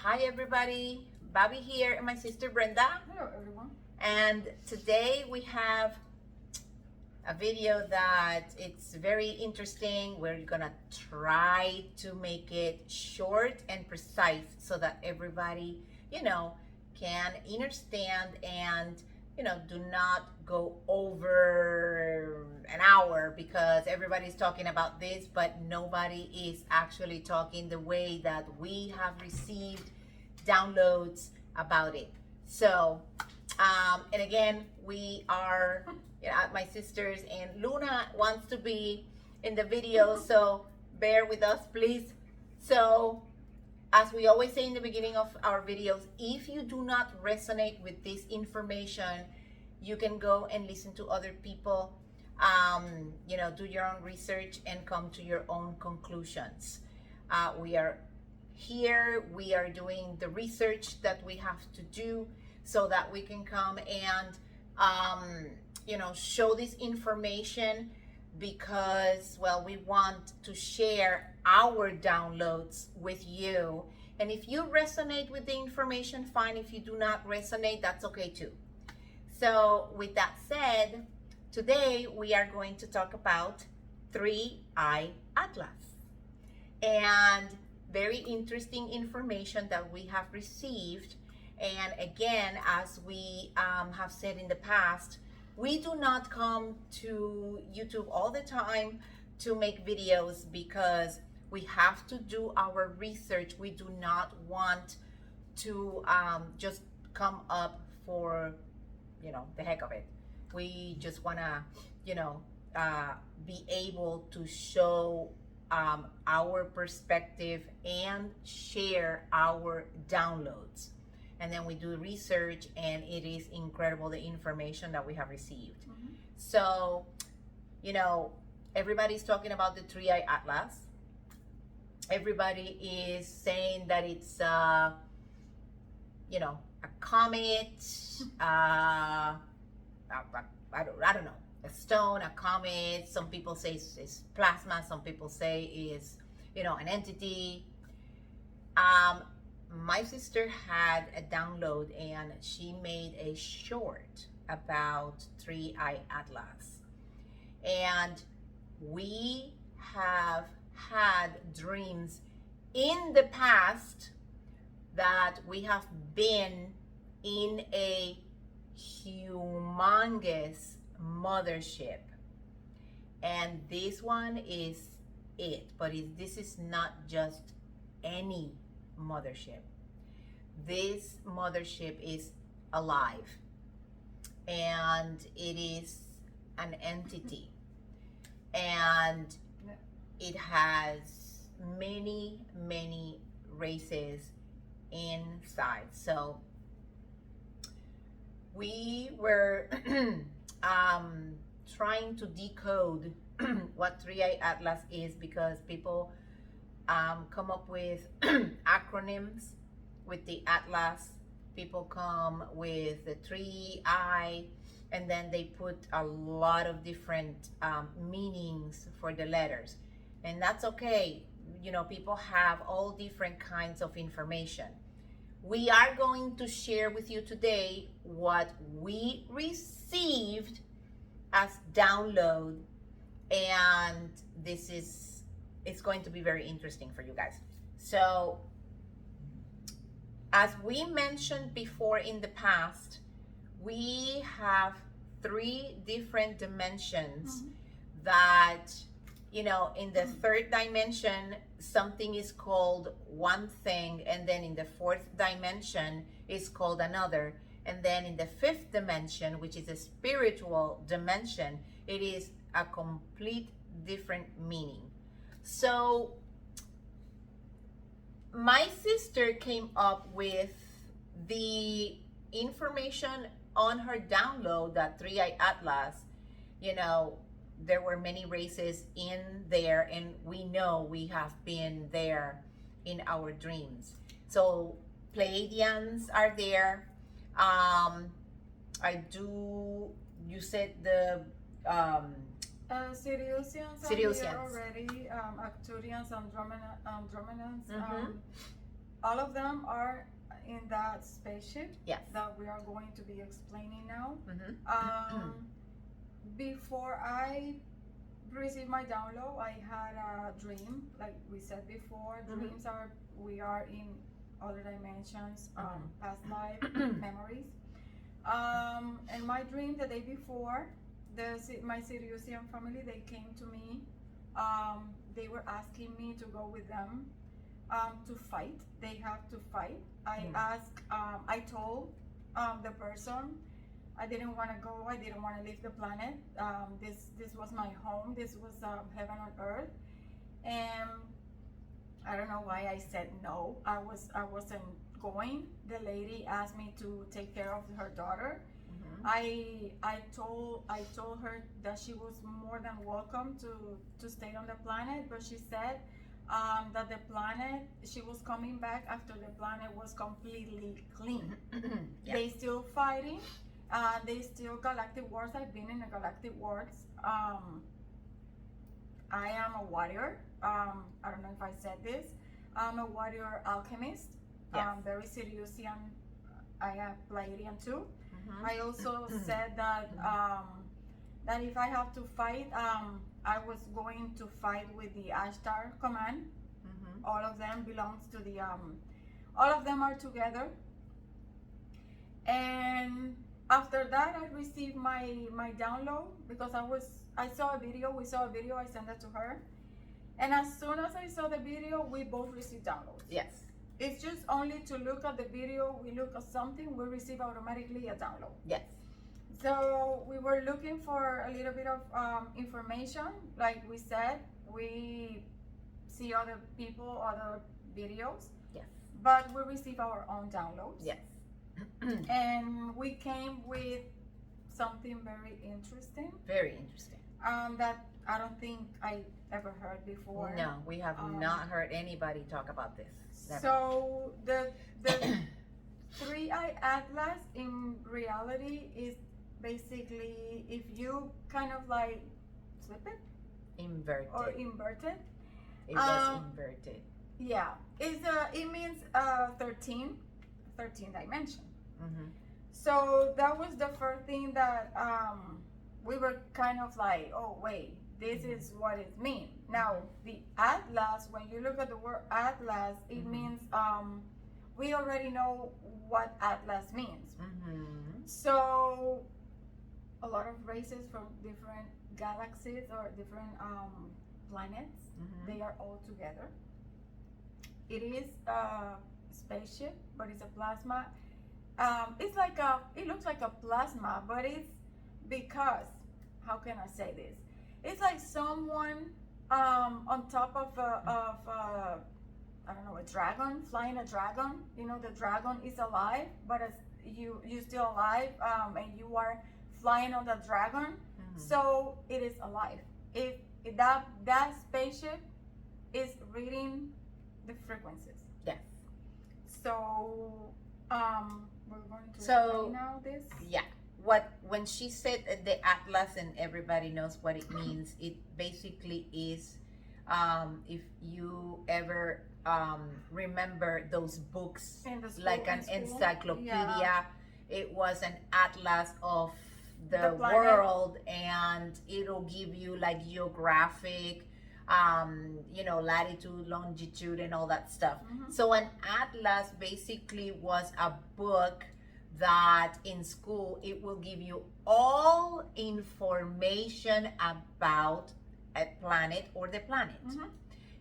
Hi everybody, Bobby here and my sister Brenda. Hello everyone. And today we have a video that it's very interesting. We're gonna try to make it short and precise so that everybody, can understand and, do not go over an hour because everybody's talking about this, but nobody is actually talking the way that we have received downloads about it. So, and again, we are, my sisters, and Luna wants to be in the video, so bear with us, please. So, as we always say in the beginning of our videos, if you do not resonate with this information, you can go and listen to other people, do your own research and come to your own conclusions. We are here, we are doing the research that we have to do so that we can come and, show this information because, well, we want to share our downloads with you. And if you resonate with the information, fine. If you do not resonate, that's okay too. So with that said, today we are going to talk about 3-Eye Atlas. And very interesting information that we have received. And again, as we have said in the past, we do not come to YouTube all the time to make videos because we have to do our research. We do not want to just come up for, the heck of it. We just want to, be able to show our perspective and share our downloads. And then we do research, and it is incredible the information that we have received. Mm-hmm. So, everybody's talking about the 3-Eye Atlas. Everybody is saying that it's, a comet, I don't know, a stone, a comet. Some people say it's plasma. Some people say it's, an entity. My sister had a download and she made a short about 3-Eye Atlas. And we have had dreams in the past that we have been in a humongous mothership. And this one is it. But this is not just any mothership. This mothership is alive and it is an entity, and it has many races inside. So we were trying to decode what 3-Eye Atlas is because people come up with acronyms with the Atlas. People come with the 3-eye, and then they put a lot of different meanings for the letters, and that's okay. People have all different kinds of information. We are going to share with you today what we received as download, and it's going to be very interesting for you guys. So, as we mentioned before in the past, we have 3 different dimensions. Mm-hmm. That, in the 3rd dimension, something is called one thing, and then in the 4th dimension is called another. And then in the 5th dimension, which is a spiritual dimension, it is a complete different meaning. So, my sister came up with the information on her download, that 3-Eye Atlas. There were many races in there, and we know we have been there in our dreams. So Pleiadians are there. You said the Siriusians are here already. Arcturians, Andromedans. Mm-hmm. all of them are in that spaceship Yes. that we are going to be explaining now. Mm-hmm. Before I received my download, I had a dream. Like we said before, dreams are, we are in other dimensions, past life memories. And my dream the day before, my Siriusian family, they came to me. They were asking me to go with them to fight. They have to fight. I told the person I didn't want to go. I didn't want to leave the planet. This was my home. This was heaven on earth. And I don't know why I said no. I wasn't going. The lady asked me to take care of her daughter. I told her that she was more than welcome to stay on the planet, but she said that the planet, she was coming back after the planet was completely clean. Yeah. They still fighting. They still galactic wars. I've been in the galactic wars. I am a warrior. I don't know if I said this. I'm a warrior alchemist. Yes. Very Siriusian. I am Pleiadian too. I also said that that if I have to fight, I was going to fight with the Ashtar command. All of them belongs to the all of them are together. And after that, I received my download because I saw a video. We saw a video. I sent it to her, and as soon as I saw the video, we both received downloads. Yes. It's just only to look at the video. We look at something, we receive automatically a download. Yes. So we were looking for a little bit of information. Like we said, we see other people, other videos. Yes. But we receive our own downloads. Yes. And we came with something very interesting. Very interesting. That I don't think I ever heard before. No, we have not heard anybody talk about this. Never. So the 3-eye atlas in reality is basically if you kind of like flip it, inverted, or inverted. It was inverted. Yeah, it means 13 dimension. So that was the first thing that we were kind of like, oh wait, this is what it means. Now the atlas, when you look at the word atlas, it means we already know what atlas means. So a lot of races from different galaxies or different planets, they are all together. It is a spaceship, but it's a plasma. It's like it looks like a plasma, but it's because, how can I say this? It's like someone on top of I don't know, a dragon, flying a dragon. You know, the dragon is alive, but as you're still alive, and you are flying on the dragon. So it is alive. That spaceship is reading the frequencies. Yes. So we're going to explain now this. Yeah. When she said the atlas and everybody knows what it means, it basically is if you ever remember those books like an encyclopedia, it was an atlas of the world, and it'll give you like geographic latitude, longitude, and all that stuff. So an atlas basically was a book that in school it will give you all information about a planet or the planet.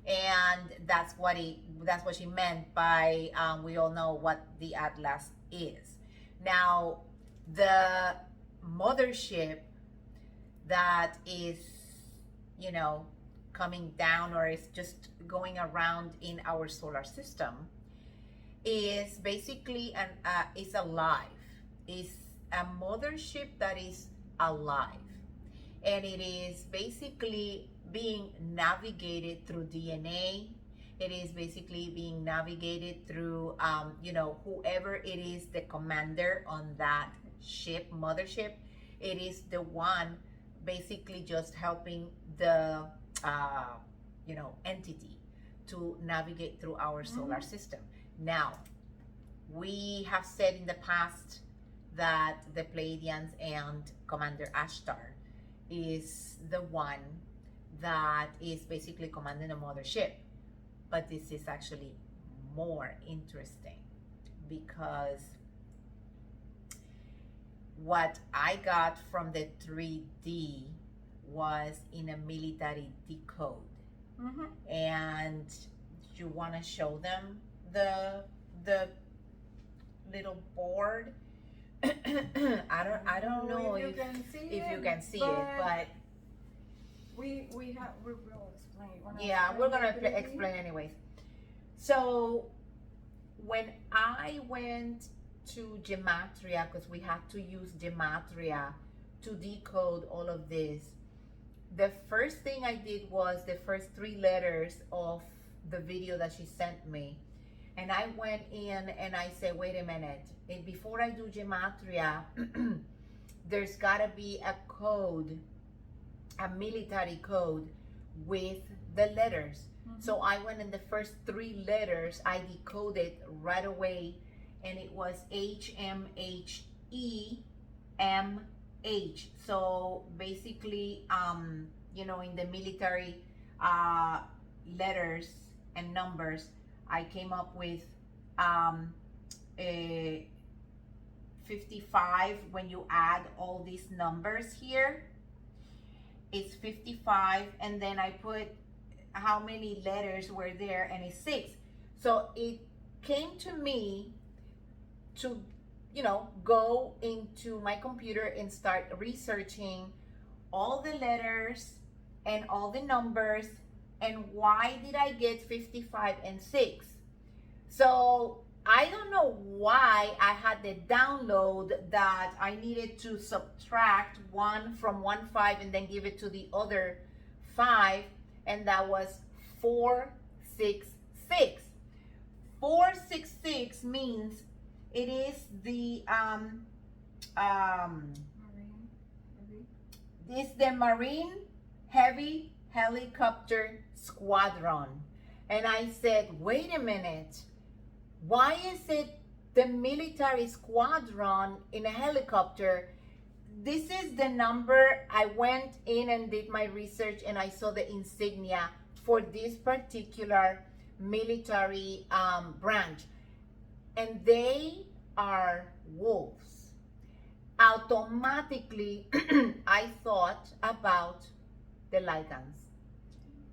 And that's what she meant by we all know what the atlas is. Now the mothership that is coming down or is just going around in our solar system is basically is alive. Is a mothership that is alive, and it is basically being navigated through DNA. It is basically being navigated through whoever it is, the commander on that ship, mothership. It is the one basically just helping the entity to navigate through our solar system. Now, we have said in the past that the Pleiadians and Commander Ashtar is the one that is basically commanding a mothership. But this is actually more interesting because what I got from the 3D was in a military decode. And you want to show them the little board? I don't know if you can see it, but we will explain. Yeah, we're gonna explain anyways. So when I went to Gematria, because we had to use Gematria to decode all of this, the first thing I did was the first 3 letters of the video that she sent me. And I went in and I said, wait a minute, and before I do Gematria, there's gotta be a code, a military code with the letters. So I went in the first 3 letters, I decoded right away, and it was HMHEMH. So basically, you know, in the military letters and numbers, I came up with a 55. When you add all these numbers here, it's 55, and then I put how many letters were there, and it's 6. So it came to me to, you know, go into my computer and start researching all the letters and all the numbers and why did I get 55 and 6. So I don't know why I had the download that I needed to subtract 1 from 1 5 and then give it to the other 5, and that was 466. 466 means it is the Marine Heavy Helicopter Squadron. And I said, wait a minute, why is it the military squadron in a helicopter? This is the number. I went in and did my research and I saw the insignia for this particular military branch. And they are wolves. Automatically, I thought about the Lycans.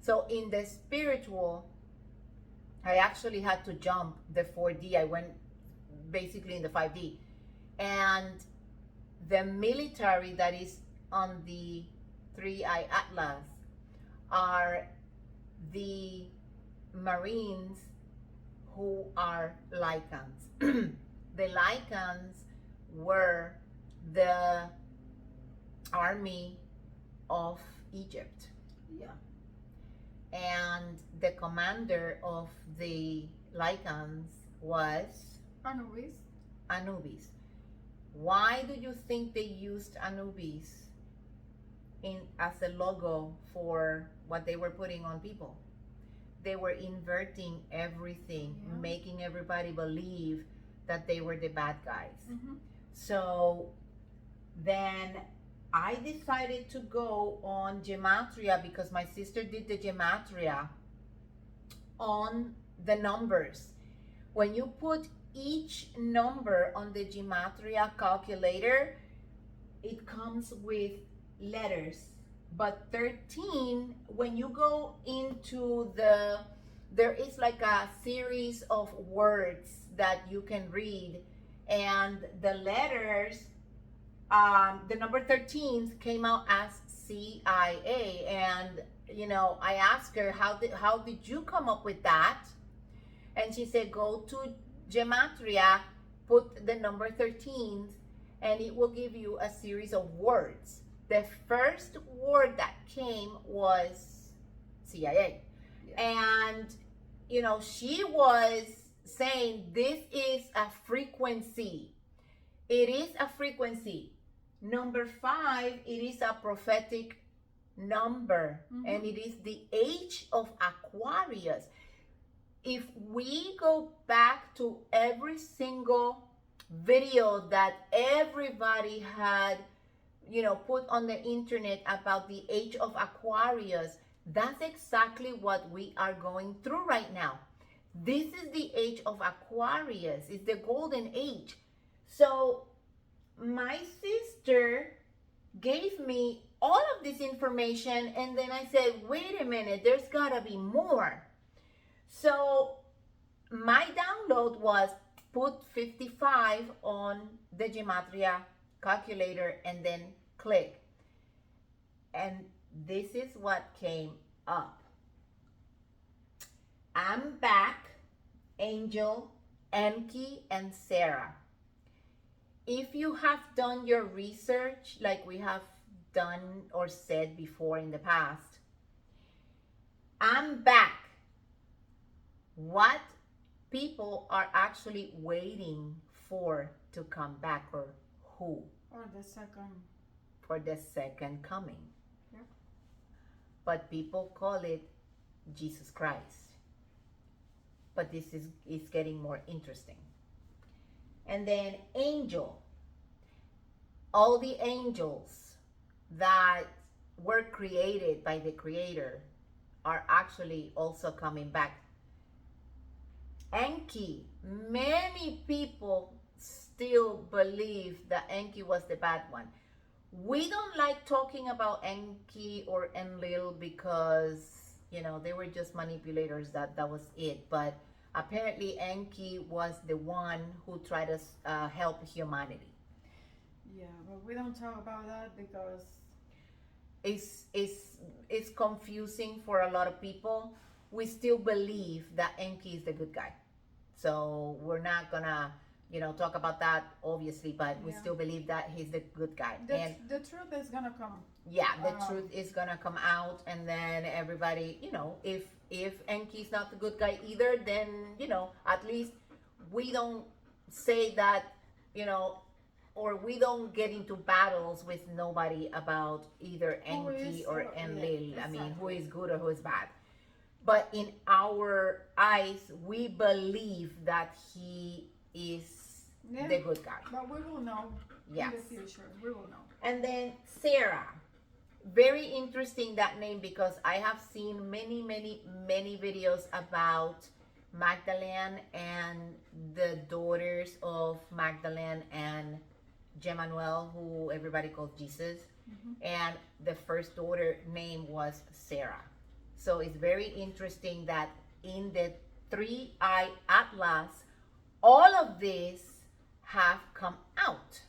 So in the spiritual, I actually had to jump the 4D. I went basically in the 5D. And the military that is on the 3i Atlas are the Marines who are Lycans. The Lycans were the army of Egypt. Yeah. And the commander of the Lycans was Anubis. Why do you think they used Anubis as a logo for what they were putting on people? They were inverting everything, making everybody believe that they were the bad guys. So then I decided to go on Gematria because my sister did the Gematria on the numbers. When you put each number on the Gematria calculator, it comes with letters. But 13, when you go into there is like a series of words that you can read, and the letters, the number 13 came out as CIA. And you know, I asked her, how did you come up with that? And she said, go to Gematria, put the number 13, and it will give you a series of words. The first word that came was CIA. And you know, she was saying this is a frequency. It is a frequency. Number 5, it is a prophetic number, and it is the age of Aquarius. if we go back to every single video that everybody had, put on the internet about the age of Aquarius, that's exactly what we are going through right now. This is the age of Aquarius. It's the golden age. So my sister gave me all of this information, and then I said, wait a minute, there's gotta be more. So my download was put 55 on the gematria calculator and then click. And this is what came up. I'm back, Angel, Enki, and Sarah. If you have done your research like we have done or said before in the past, I'm back. What people are actually waiting for to come back, or who? Or the second. For the second coming. Yeah. But people call it Jesus Christ. But this is getting more interesting. And then angel. All the angels that were created by the Creator are actually also coming back. Enki, many people still believe that Enki was the bad one. We don't like talking about Enki or Enlil because, they were just manipulators. That was it. But apparently Enki was the one who tried to help humanity. Yeah, but we don't talk about that because it's confusing for a lot of people. We still believe that Enki is the good guy. So we're not gonna, talk about that, obviously, but we still believe that he's the good guy. And the truth is gonna come. Yeah, the truth is gonna come out, and then everybody, if Enki's not the good guy either, then, at least we don't say that, or we don't get into battles with nobody about either Enki or Enlil. Exactly. I mean, who is good or who is bad. But in our eyes, we believe that he is the good guy. But we will know in the future. We will know. And then Sarah. Very interesting, that name, because I have seen many, many, many videos about Magdalene and the daughters of Magdalene and Jemanuel, who everybody calls Jesus. Mm-hmm. And the first daughter name was Sarah. So it's very interesting that in the 3-eye atlas, all of these have come out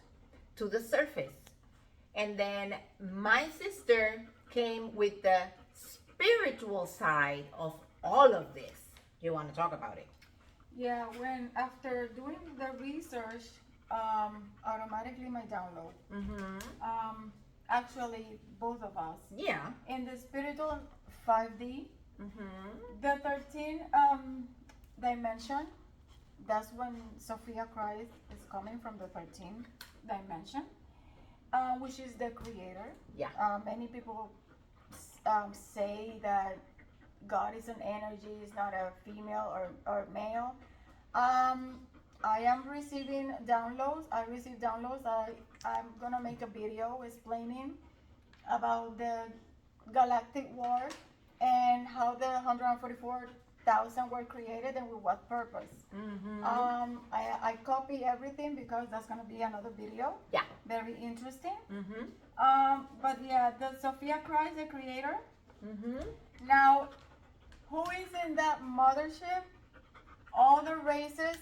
to the surface. And then my sister came with the spiritual side of all of this. You want to talk about it? Yeah, after doing the research, automatically my download. Mm-hmm. Actually, both of us. Yeah. In the spiritual 5D, the 13 dimension, that's when Sophia Christ is coming from the 13th dimension, which is the Creator. Yeah. Many people say that God is an energy, is not a female or male. I am receiving downloads. I receive downloads. I'm gonna make a video explaining about the galactic war and how the 144,000 were created and with what purpose. Mm-hmm. I copy everything because that's gonna be another video. Yeah. Very interesting. Mm-hmm. But yeah, the Sophia Christ, the Creator. Mm-hmm. Now, who is in that mothership? All the races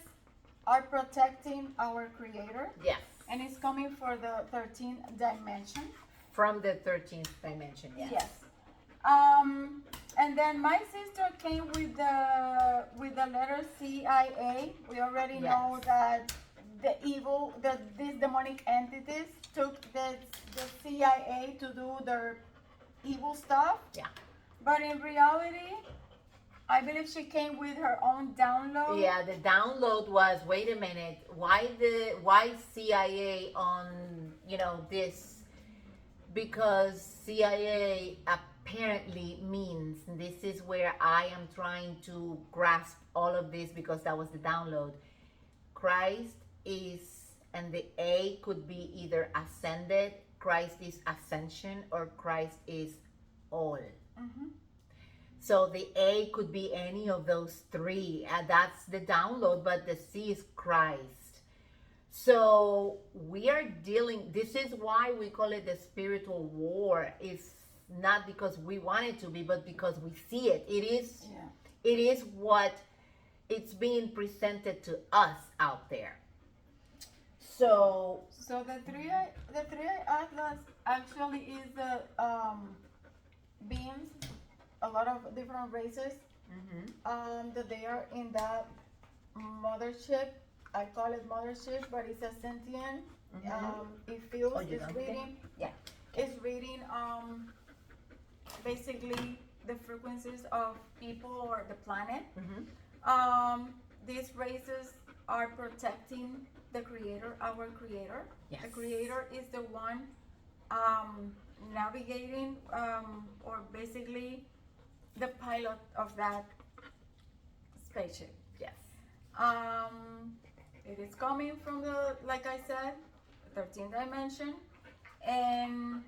are protecting our Creator. Yes. And it's coming for the 13th dimension. From the 13th dimension, yes. Yes. And then my sister came with the letter CIA. We already know that these demonic entities took the CIA to do their evil stuff. Yeah. But in reality, I believe she came with her own download. Yeah, the download was, wait a minute, why CIA on, this? Because CIA apparently means. This is where I am trying to grasp all of this because that was the download. Christ is, and the A could be either ascended, Christ is ascension, or Christ is all. Mm-hmm. So the A could be any of those three. That's the download, but the C is Christ. So we are dealing, this is why we call it the spiritual war. It's not because we want it to be, but because we see it. It is what it's being presented to us out there. So the three atlas actually is the beings, a lot of different races, that they are in that mothership. I call it mothership, but it's a sentient. It feels, it's reading. Yeah. It's reading basically the frequencies of people or the planet. These races are protecting the creator, our creator. Yes. The creator is the one navigating or basically the pilot of that spaceship. Yes. It is coming from the, like I said, 13th dimension, and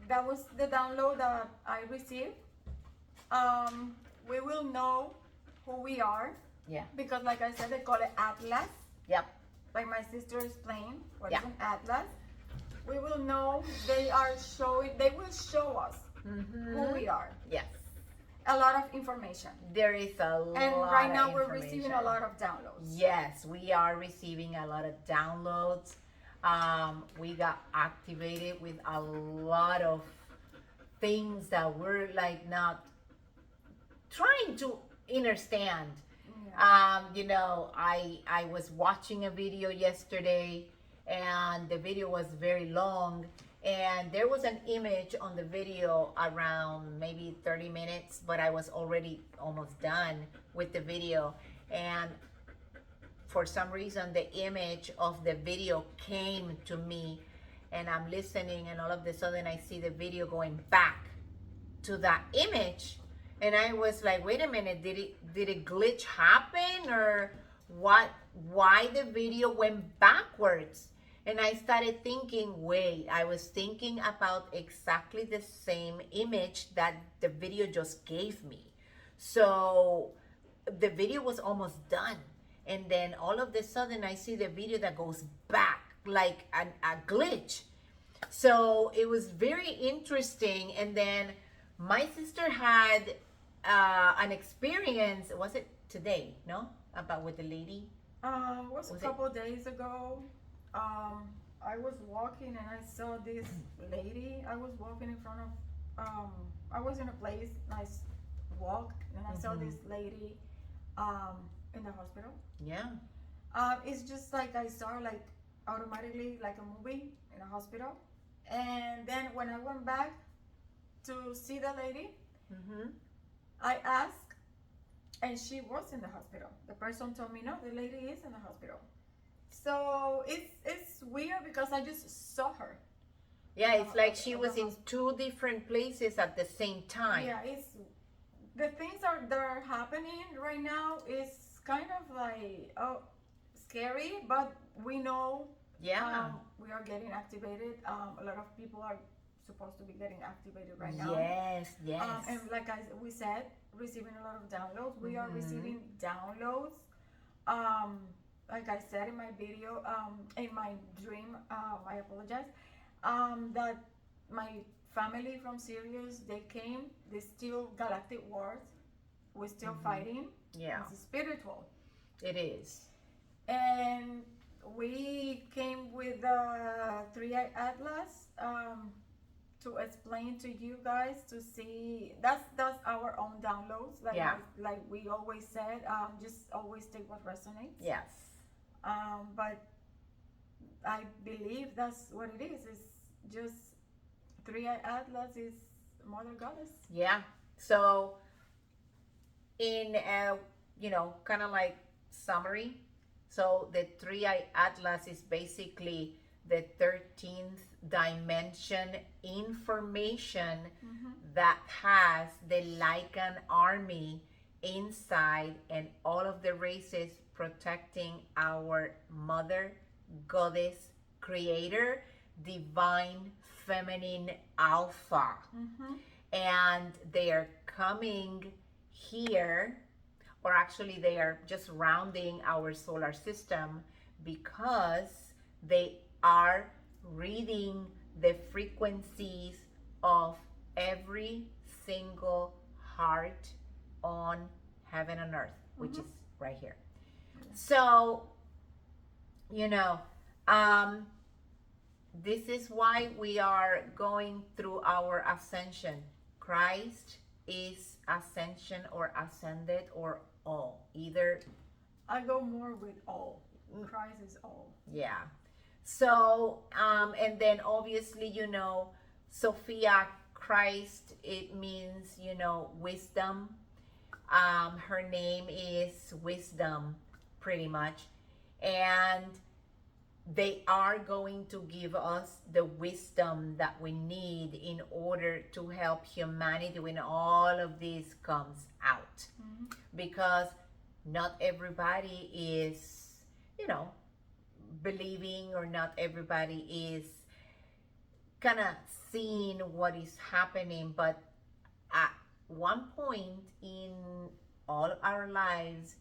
that was the download that I received. We will know who we are. Yeah. Because like I said, they call it Atlas. Yep. Like my sister explained, what is an Atlas. We will know, they will show us who we are. Yes. A lot of information. There is a lot. And right now we're receiving a lot of downloads. Yes, we are receiving a lot of downloads. We got activated with a lot of things that we're like not trying to understand. I was watching a video yesterday, and the video was very long, and there was an image on the video around maybe 30 minutes, but I was already almost done with the video, and for some reason the image of the video came to me, and I'm listening, and all of a sudden I see the video going back to that image, and I was like, wait a minute, did a glitch happen, or what? Why the video went backwards? And I started thinking, wait, I was thinking about exactly the same image that the video just gave me. So the video was almost done, and then all of a sudden I see the video that goes back like a glitch. So it was very interesting. And then my sister had an experience. Was it today? No, about with the lady. Was a couple days ago. I was walking and I saw this lady. I was walking in front of. I was in a place, nice walk, and I saw this lady in the hospital. Yeah. It's just like I saw like automatically like a movie in a hospital, and then when I went back to see the lady, I asked, and she was in the hospital. The person told me, no, the lady is in the hospital. So it's weird because I just saw her. Yeah, it's like she was in two different places at the same time. Yeah, it's the things that are happening right now is kind of like scary, but we know we are getting activated. A lot of people are supposed to be getting activated right now. Yes. And like we said, receiving a lot of downloads. We are receiving downloads. Like I said in my video, in my dream, I apologize, that my family from Sirius, they came, they still galactic wars, we're still fighting. Yeah. It's spiritual. It is. And we came with the 3i Atlas to explain to you guys to see, that's our own downloads, like we always said, just always take what resonates. Yes. But I believe that's what it is. It's just 3i Atlas is Mother Goddess. Yeah. So in kind of like summary, so the 3i Atlas is basically the 13th dimension information that has the Lycan army inside, and all of the races protecting our mother, goddess, creator, divine feminine alpha. And they are coming here, or actually they are just rounding our solar system, because they are reading the frequencies of every single heart on heaven and earth, which is right here. So, you know, this is why we are going through our ascension. Christ is ascension or ascended or all. Either. I go more with all. Christ is all. Yeah. So, and then obviously, you know, Sophia Christ, it means, you know, wisdom. Her name is wisdom, pretty much. And they are going to give us the wisdom that we need in order to help humanity when all of this comes out. Because not everybody is, you know, believing, or not everybody is kind of seeing what is happening. But at one point in all our lives,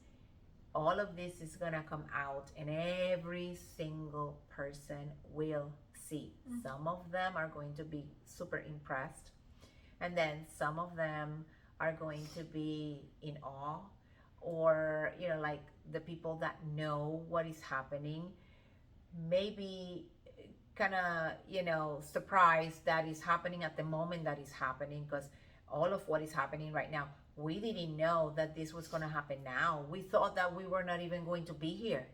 all of this is gonna come out, and every single person will see. Some of them are going to be super impressed, and then some of them are going to be in awe, or, you know, like the people that know what is happening, maybe kind of, you know, surprised that is happening at the moment that is happening, because all of what is happening right now, we didn't know that this was going to happen now. We thought that we were not even going to be here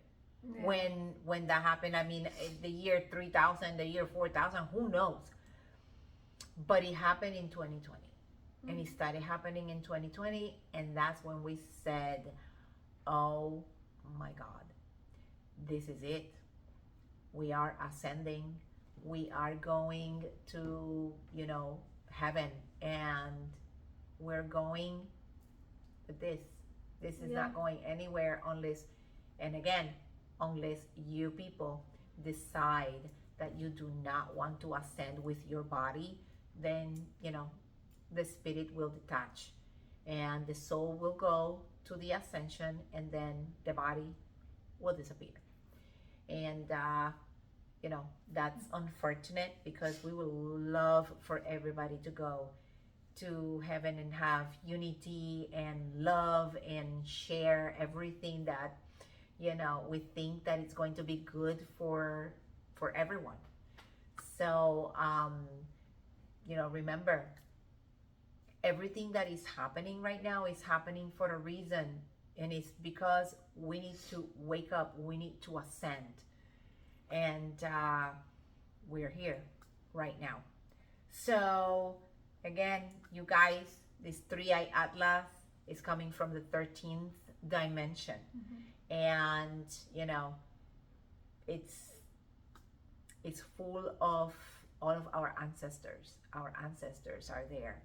when that happened. I mean, the year 3000, the year 4000, who knows? But it happened in 2020. And it started happening in 2020, and that's when we said, oh my God, this is it. We are ascending. We are going to, you know, heaven, and we're going with this. This is not going anywhere unless, and again, unless you people decide that you do not want to ascend with your body, then, you know, the spirit will detach and the soul will go to the ascension, and then the body will disappear. And you know, that's unfortunate, because we would love for everybody to go to heaven and have unity and love and share everything that, you know, we think that it's going to be good for everyone. So you know, remember, everything that is happening right now is happening for a reason, and it's because we need to wake up, we need to ascend, and we're here right now. So again, you guys, this 3-eye atlas is coming from the 13th dimension. And, you know, it's full of all of our ancestors. Our ancestors are there.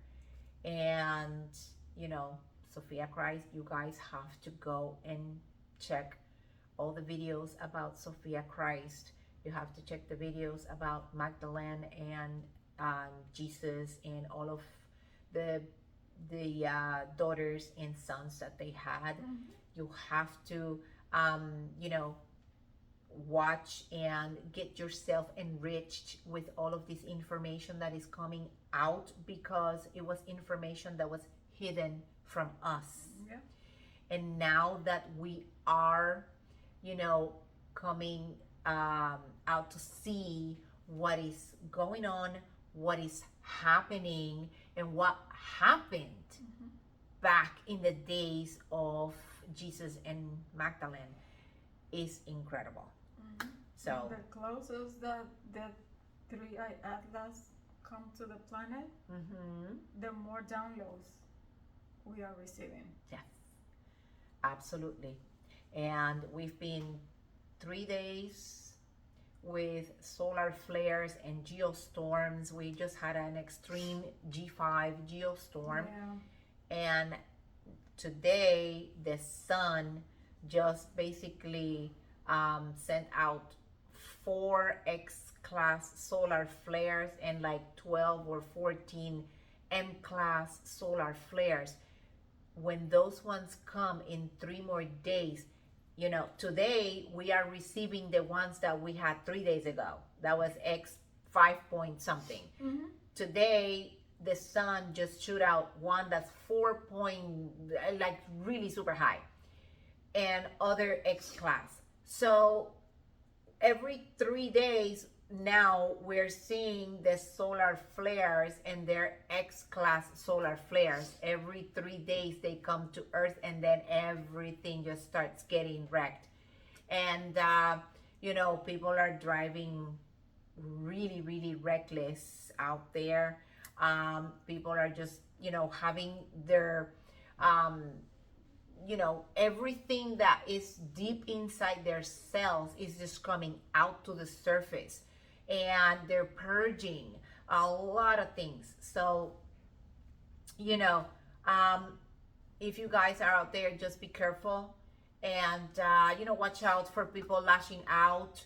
And, you know, Sophia Christ, you guys have to go and check all the videos about Sophia Christ. You have to check the videos about Magdalene and Jesus, and all of the daughters and sons that they had. You have to you know, watch and get yourself enriched with all of this information that is coming out, because it was information that was hidden from us. And now that we are, you know, coming out to see what is going on, what is happening, and what happened back in the days of Jesus and Magdalene is incredible. So the closest that the 3-eye atlas come to the planet, the more downloads we are receiving. Yes, absolutely. And we've been 3 days with solar flares and geostorms. We just had an extreme G5 geostorm. Yeah. And today the sun just basically sent out 4X-class solar flares and like 12 or 14 M-class solar flares. When those ones come in 3 more days, you know, today we are receiving the ones that we had 3 days ago. That was X 5 point something. Mm-hmm. Today the sun just shoot out one that's 4 point, like really super high, and other X class. So every 3 days now we're seeing the solar flares and their X class solar flares. Every 3 days they come to Earth, and then everything just starts getting wrecked. And you know, people are driving really, really reckless out there. People are just, you know, having their you know, everything that is deep inside their cells is just coming out to the surface, and they're purging a lot of things. So, you know, if you guys are out there, just be careful, and you know, watch out for people lashing out.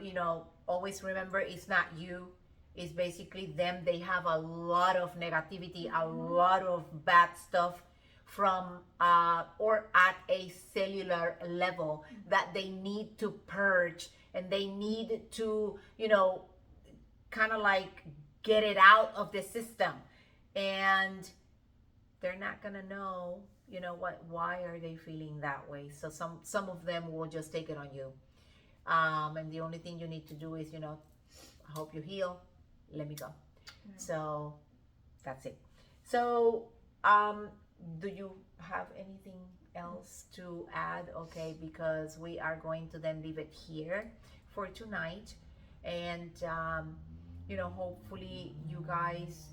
You know, always remember, it's not you, it's basically them. They have a lot of negativity, a lot of bad stuff from or at a cellular level that they need to purge, and they need to, you know, kind of like get it out of the system. And they're not gonna know, you know, why are they feeling that way. So some of them will just take it on you, and the only thing you need to do is, you know, I hope you heal, let me go. So that's it. So do you have anything else to add? Okay, because we are going to then leave it here for tonight. And you know, hopefully you guys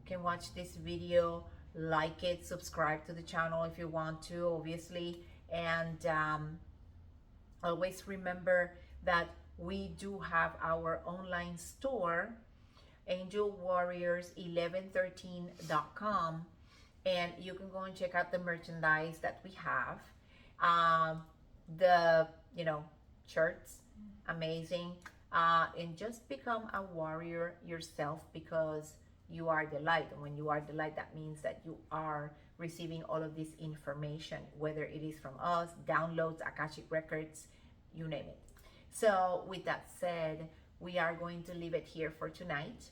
can watch this video, like it, subscribe to the channel if you want to, obviously. And always remember that we do have our online store, angelwarriors1113.com, and you can go and check out the merchandise that we have. The, you know, shirts, amazing. And just become a warrior yourself, because you are the light. And when you are the light, that means that you are receiving all of this information, whether it is from us, downloads, Akashic records, you name it. So with that said, we are going to leave it here for tonight.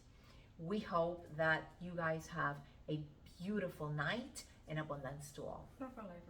We hope that you guys have a beautiful night and abundance to all. Love for life.